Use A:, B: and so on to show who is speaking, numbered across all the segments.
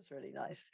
A: was really nice.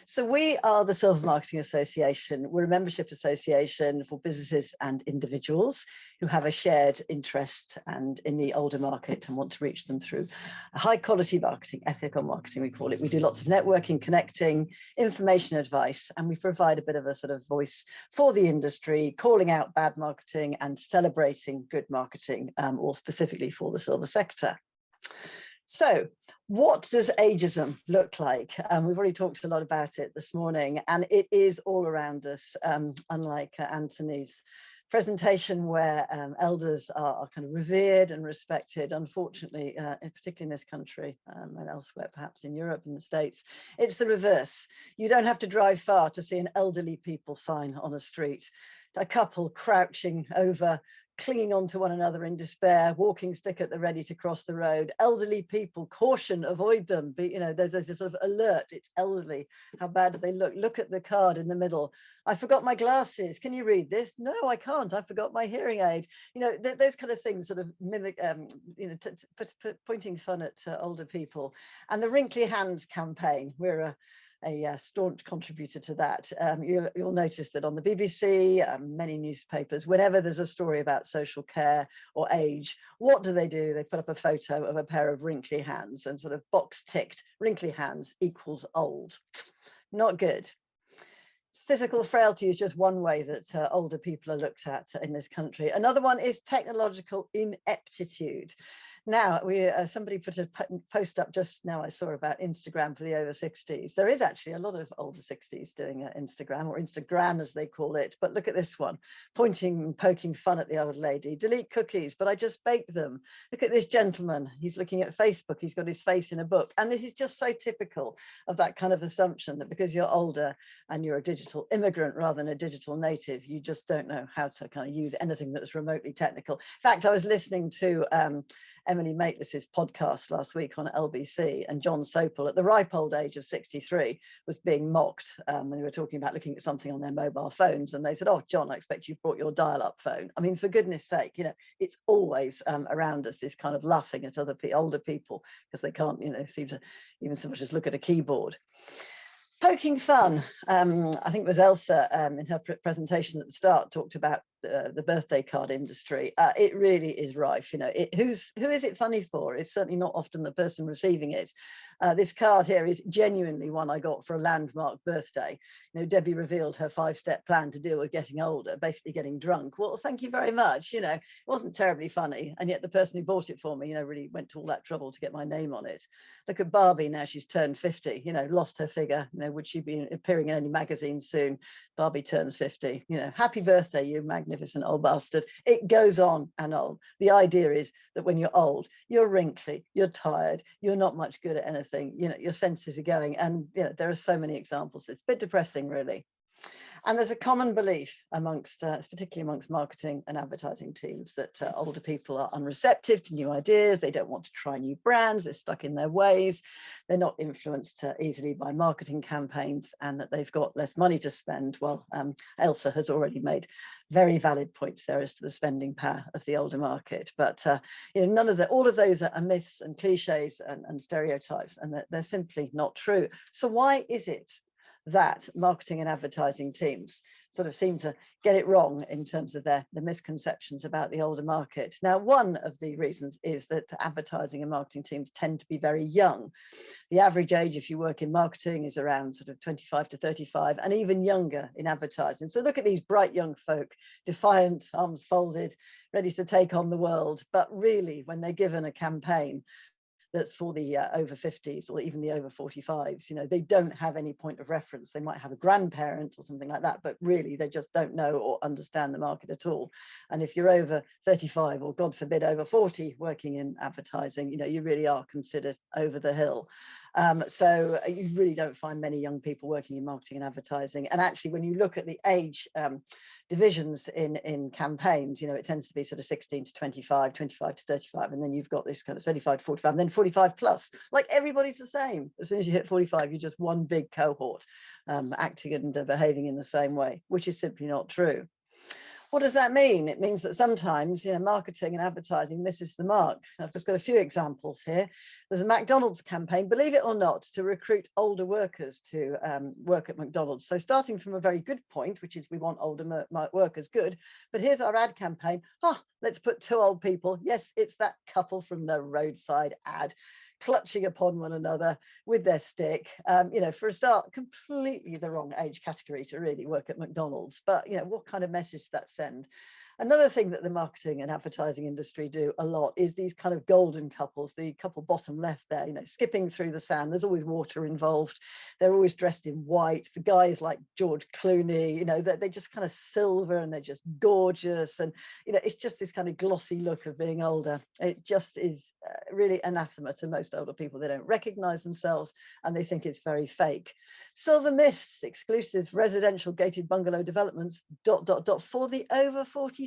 A: So we are the Silver Marketing Association. We're a membership association for businesses and individuals who have a shared interest and in the older market and want to reach them through high quality marketing, ethical marketing, we call it. We do lots of networking, connecting, information advice, and we provide a bit of a sort of voice for the industry, calling out bad marketing and celebrating good marketing, or specifically for the silver sector. So what does ageism look like? We've already talked a lot about it this morning, and it is all around us, unlike Anthony's presentation, where elders are kind of revered and respected. Unfortunately, particularly in this country and elsewhere, perhaps in Europe and the States, it's the reverse. You don't have to drive far to see an elderly people sign on a street. A couple crouching over, clinging on to one another in despair, walking stick at the ready to cross the road. Elderly people, caution, avoid them. There's a sort of alert, it's elderly. How bad do they look? Look at the card in the middle. I forgot my glasses. Can you read this? No, I can't. I forgot my hearing aid. Those kind of things sort of mimic, pointing fun at older people. And the Wrinkly Hands campaign, we're a staunch contributor to that. You'll notice that on the BBC, many newspapers, whenever there's a story about social care or age, what do? They put up a photo of a pair of wrinkly hands and sort of box ticked, wrinkly hands equals old. Not good. Physical frailty is just one way that older people are looked at in this country. Another one is technological ineptitude. Now, somebody put a post up just now, I saw, about Instagram for the over 60s. There is actually a lot of older 60s doing Instagram, or Instagram as they call it. But look at this one, pointing and poking fun at the old lady. Delete cookies, but I just baked them. Look at this gentleman. He's looking at Facebook. He's got his face in a book. And this is just so typical of that kind of assumption that because you're older and you're a digital immigrant rather than a digital native, you just don't know how to kind of use anything that's remotely technical. In fact, I was listening to Emily Maitlis's podcast last week on LBC, and John Sopel, at the ripe old age of 63, was being mocked when they were talking about looking at something on their mobile phones, and they said, "Oh, John, I expect you've brought your dial-up phone." I mean, for goodness sake, it's always around us, this kind of laughing at older people because they can't, seem to even so much as look at a keyboard. Poking fun. I think it was Elsa in her presentation at the start talked about the birthday card industry. It really is rife. Who is it funny for? It's certainly not often the person receiving it. This card here is genuinely one I got for a landmark birthday. Debbie revealed her 5-step plan to deal with getting older, basically getting drunk. Well, thank you very much. It wasn't terribly funny, and yet the person who bought it for me, really went to all that trouble to get my name on it. Look at Barbie now; she's turned 50. Lost her figure. Would she be appearing in any magazine soon? Barbie turns 50. Happy birthday, you magnificent old bastard. It goes on and on. The idea is that when you're old, you're wrinkly, you're tired, you're not much good at anything. Your senses are going, and there are so many examples. It's a bit depressing, really. And there's a common belief particularly amongst marketing and advertising teams, that older people are unreceptive to new ideas. They don't want to try new brands. They're stuck in their ways. They're not influenced easily by marketing campaigns, and that they've got less money to spend. Well, Elsa has already made very valid points there as to the spending power of the older market. But all of those are myths and cliches and stereotypes, and they're simply not true. So why is it that marketing and advertising teams sort of seem to get it wrong in terms of the misconceptions about the older market? Now, one of the reasons is that advertising and marketing teams tend to be very young. The average age, if you work in marketing, is around sort of 25 to 35, and even younger in advertising. So look at these bright young folk, defiant, arms folded, ready to take on the world. But really, when they're given a campaign that's for the over 50s or even the over 45s, they don't have any point of reference. They might have a grandparent or something like that, but really they just don't know or understand the market at all. And if you're over 35, or God forbid over 40, working in advertising, you really are considered over the hill. So you really don't find many young people working in marketing and advertising. And actually, when you look at the age divisions in campaigns, it tends to be sort of 16 to 25, 25 to 35, and then you've got this kind of 35 to 45, and then 45 plus. Like, everybody's the same. As soon as you hit 45, you're just one big cohort acting and behaving in the same way, which is simply not true. What does that mean? It means that sometimes, marketing and advertising misses the mark. I've just got a few examples here. There's a McDonald's campaign, believe it or not, to recruit older workers to work at McDonald's. So starting from a very good point, which is we want older workers, good. But here's our ad campaign. Let's put 2 old people. Yes, it's that couple from the roadside ad, clutching upon one another with their stick. For a start, completely the wrong age category to really work at McDonald's. But, what kind of message does that send? Another thing that the marketing and advertising industry do a lot is these kind of golden couples, the couple bottom left there, skipping through the sand. There's always water involved. They're always dressed in white. The guy is like George Clooney, they're just kind of silver and they're just gorgeous. And, it's just this kind of glossy look of being older. It just is really anathema to most older people. They don't recognize themselves and they think it's very fake. Silver Mists, exclusive residential gated bungalow developments, ... for the over 45s.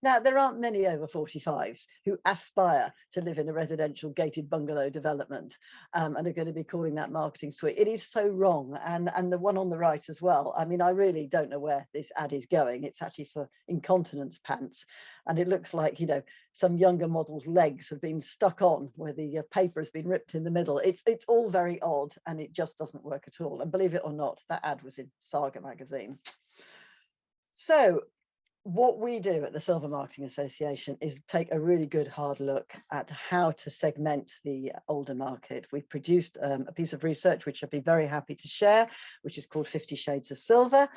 A: Now, there aren't many over 45s who aspire to live in a residential gated bungalow development and are going to be calling that marketing suite. It is so wrong. And the one on the right as well. I mean, I really don't know where this ad is going. It's actually for incontinence pants. And it looks like, some younger model's legs have been stuck on where the paper has been ripped in the middle. It's all very odd and it just doesn't work at all. And believe it or not, that ad was in Saga magazine. So what we do at the Silver Marketing Association is take a really good hard look at how to segment the older market. We've produced a piece of research which I'd be very happy to share, which is called 50 Shades of Silver.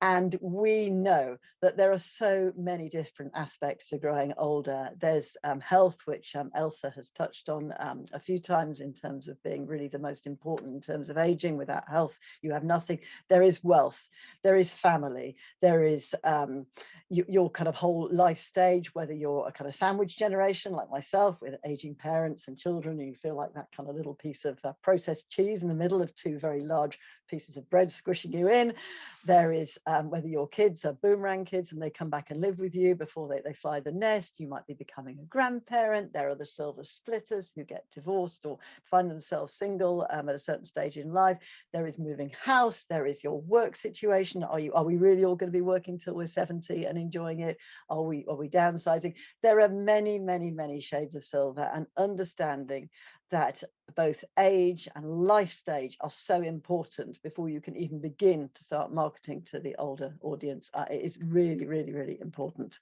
A: And we know that there are so many different aspects to growing older. There's health, which Elsa has touched on a few times in terms of being really the most important in terms of aging. Without health, you have nothing. There is wealth, there is family, there is your kind of whole life stage, whether you're a kind of sandwich generation like myself with aging parents and children, and you feel like that kind of little piece of processed cheese in the middle of 2 very large pieces of bread squishing you in. There is whether your kids are boomerang kids and they come back and live with you before they fly the nest. You might be becoming a grandparent. There are the silver splitters who get divorced or find themselves single at a certain stage in life. There is moving house. There is your work situation. Are we really all going to be working till we're 70 and enjoying it? Are we downsizing? There are many, many, many shades of silver, and understanding that both age and life stage are so important before you can even begin to start marketing to the older audience. It is really, really, really important.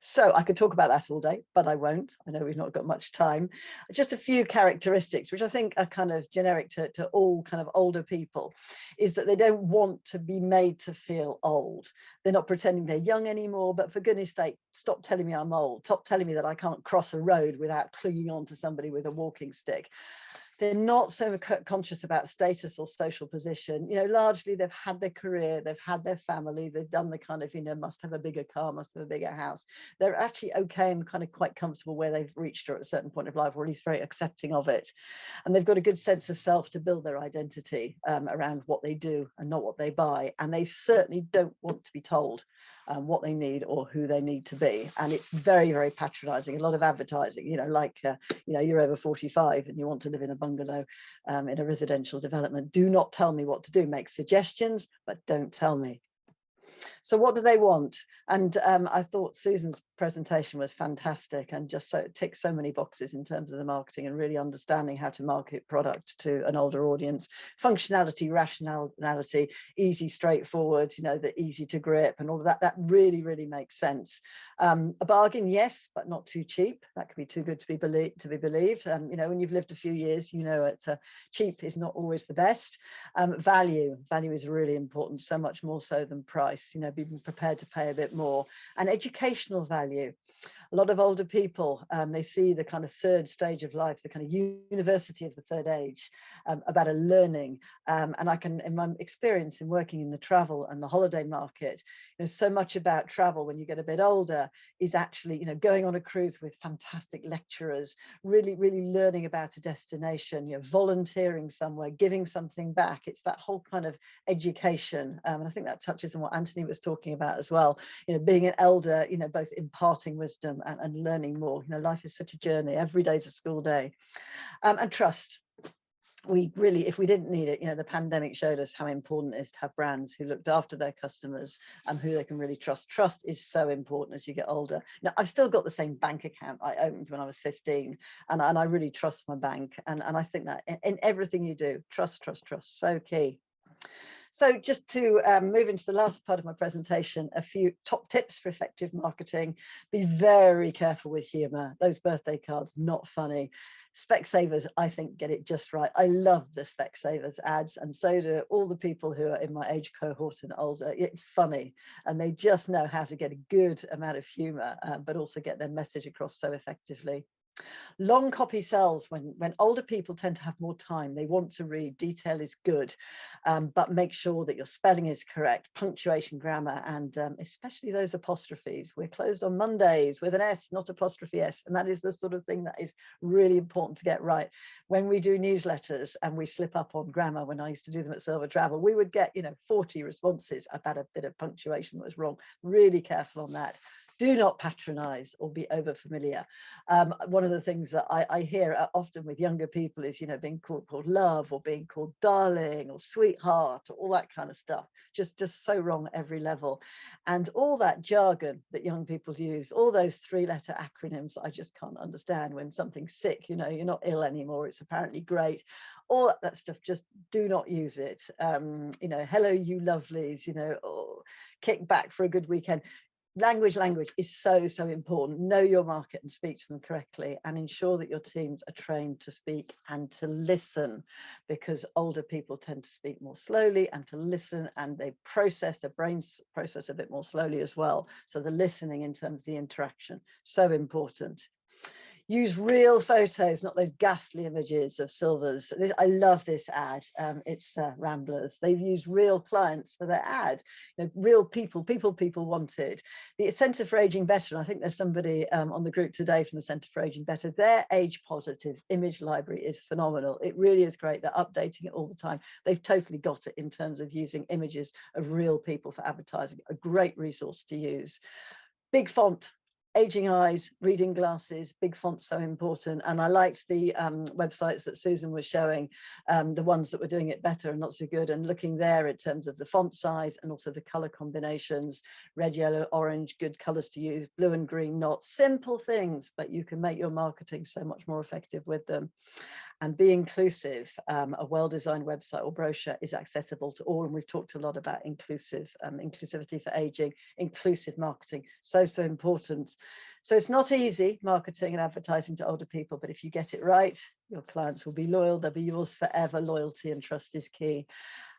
A: So I could talk about that all day, but I won't. I know we've not got much time. Just a few characteristics, which I think are kind of generic to all kind of older people, is that they don't want to be made to feel old. They're not pretending they're young anymore, but for goodness sake, stop telling me I'm old. Stop telling me that I can't cross a road without clinging on to somebody with a walking stick. They're not so conscious about status or social position. Largely they've had their career, they've had their family, they've done the kind of, must have a bigger car, must have a bigger house. They're actually okay and kind of quite comfortable where they've reached at a certain point of life, or at least very accepting of it. And they've got a good sense of self to build their identity around what they do and not what they buy. And they certainly don't want to be told what they need or who they need to be. And it's very, very patronizing. A lot of advertising, you're over 45 and you want to live in a bungalow in a residential development. Do not tell me what to do. Make suggestions, but don't tell me. So what do they want? And I thought Susan's presentation was fantastic and just so it ticks so many boxes in terms of the marketing and really understanding how to market product to an older audience. Functionality, rationality, easy, straightforward, the easy to grip and all of that. That really, really makes sense. A bargain, yes, but not too cheap. That could be too good to be believed. When you've lived a few years, cheap is not always the best. Value is really important, so much more so than price. Be prepared to pay a bit more. And educational value. A lot of older people, they see the kind of third stage of life, the kind of university of the third age, about a learning. And I can, in my experience in working in the travel and the holiday market, so much about travel when you get a bit older is actually, going on a cruise with fantastic lecturers, really, really learning about a destination, volunteering somewhere, giving something back. It's that whole kind of education. And I think that touches on what Anthony was talking about as well. Being an elder, both imparting wisdom and learning more. Life is such a journey. Every day is a school day. And trust. we really, if we didn't need it, you know, the pandemic showed us how important it is to have brands who looked after their customers and who they can really trust. Trust is so important as you get older. Now, I've still got the same bank account I opened when I was 15, and I really trust my bank. And I think that in everything you do, trust, so key. So just to move into the last part of my presentation, a few top tips for effective marketing. Be very careful with humor. Those birthday cards, not funny. Specsavers, I think, get it just right. I love the Specsavers ads, and so do all the people who are in my age cohort and older. It's funny, and they just know how to get a good amount of humor, but also get their message across so effectively. Long copy sells when older people tend to have more time. They want to read. Detail is good, but make sure that your spelling is correct, punctuation, grammar, and especially those apostrophes. We're closed on Mondays with an S, not apostrophe S, and that is the sort of thing that is really important to get right. When we do newsletters and we slip up on grammar, when I used to do them at Silver Travel, we would get 40 responses about a bit of punctuation that was wrong. Really careful on that. Do not patronize or be over familiar. One of the things that I hear often with younger people is, being called love, or being called darling, or sweetheart, or all that kind of stuff. Just so wrong at every level. And all that jargon that young people use, all those 3-letter acronyms, I just can't understand. When something's sick, you're not ill anymore, it's apparently great. All that stuff, just do not use it. Hello, you lovelies, or kick back for a good weekend. Language is so important. Know your market and speak to them correctly, and ensure that your teams are trained to speak and to listen, because older people tend to speak more slowly and to listen, and their brains process a bit more slowly as well. So the listening in terms of the interaction, so important. Use real photos, not those ghastly images of Silvers. I love this ad. It's Ramblers. They've used real clients for their ad. Real people wanted. The Centre for Aging Better, and I think there's somebody on the group today from the Centre for Aging Better, their age positive image library is phenomenal. It really is great. They're updating it all the time. They've totally got it in terms of using images of real people for advertising. A great resource to use. Big font. Aging eyes, reading glasses, big font, so important. And I liked the websites that Susan was showing, the ones that were doing it better and not so good, and looking there in terms of the font size and also the color combinations. Red, yellow, orange, good colors to use. Blue and green, not. Simple things, but you can make your marketing so much more effective with them. And be inclusive. A well-designed website or brochure is accessible to all, and we've talked a lot about inclusivity for aging, inclusive marketing, so important. So it's not easy marketing and advertising to older people, but if you get it right, your clients will be loyal. They'll be yours forever. Loyalty and trust is key.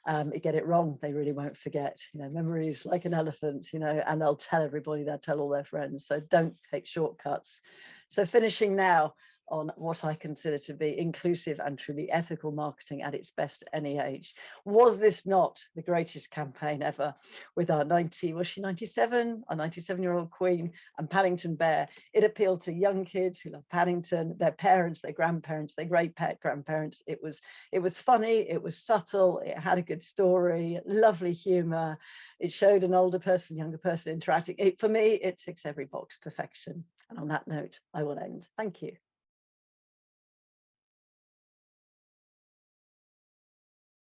A: You get it wrong, they really won't forget. Memory is like an elephant, and they'll tell everybody, they'll tell all their friends. So don't take shortcuts. So finishing now on what I consider to be inclusive and truly ethical marketing at its best at any age. Was this not the greatest campaign ever, with our 97-year-old Queen and Paddington Bear? It appealed to young kids who love Paddington, their parents, their grandparents, their great-grandparents. It was funny, it was subtle, it had a good story, lovely humor. It showed an older person, younger person interacting. For me, it ticks every box, perfection. And on that note, I will end. Thank you.